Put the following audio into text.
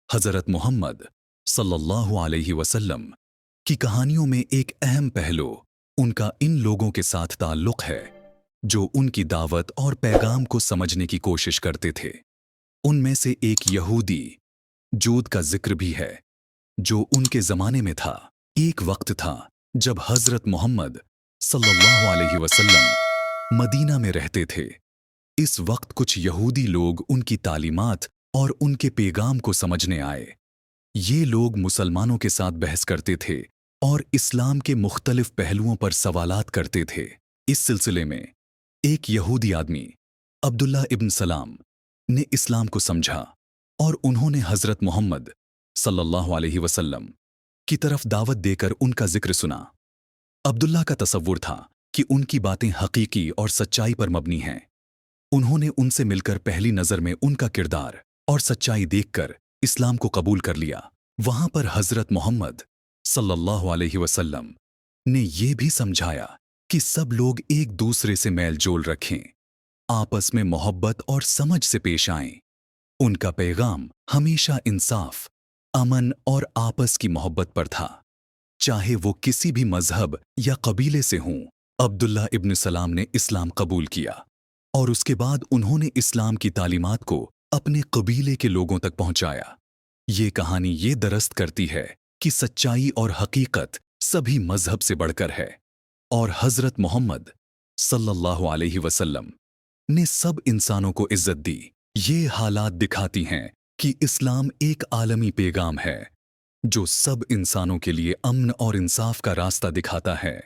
हज़रत मोहम्मद सल्लल्लाहु अलैहि वसल्लम की कहानियों में एक अहम पहलू उनका इन लोगों के साथ ताल्लुक़ है जो उनकी दावत और पैगाम को समझने की कोशिश करते थे। उनमें से एक यहूदी जूद का जिक्र भी है जो उनके ज़माने में था। एक वक्त था जब हज़रत मोहम्मद सल्लल्लाहु अलैहि वसल्लम मदीना में रहते थे। इस वक्त कुछ यहूदी लोग उनकी तालीमात और उनके पैगाम को समझने आए। ये लोग मुसलमानों के साथ बहस करते थे और इस्लाम के मुख्तलिफ पहलुओं पर सवालात करते थे। इस सिलसिले में एक यहूदी आदमी अब्दुल्ला इब्न सलाम ने इस्लाम को समझा और उन्होंने हज़रत मोहम्मद सल्लल्लाहु अलैहि वसल्लम की तरफ दावत देकर उनका जिक्र सुना। अब्दुल्ला का तसव्वुर था कि उनकी बातें हकीकी और सच्चाई पर मबनी हैं। उन्होंने उनसे मिलकर पहली नज़र में उनका किरदार और सच्चाई देखकर इस्लाम को कबूल कर लिया। वहां पर हज़रत मोहम्मद सल्लल्लाहु अलैहि वसल्लम ने ये भी समझाया कि सब लोग एक दूसरे से मेल जोल रखें, आपस में मोहब्बत और समझ से पेश आएं। उनका पैगाम हमेशा इंसाफ, अमन और आपस की मोहब्बत पर था, चाहे वो किसी भी मजहब या कबीले से हों। अब्दुल्ला इब्न सलाम ने इस्लाम कबूल किया और उसके बाद उन्होंने इस्लाम की तालीमात को अपने कबीले के लोगों तक पहुंचाया। ये कहानी ये दरस्त करती है कि सच्चाई और हकीकत सभी मजहब से बढ़कर है और हज़रत मोहम्मद सल्लल्लाहु अलैहि वसल्लम ने सब इंसानों को इज्जत दी। ये हालात दिखाती हैं कि इस्लाम एक आलमी पैगाम है जो सब इंसानों के लिए अमन और इंसाफ का रास्ता दिखाता है।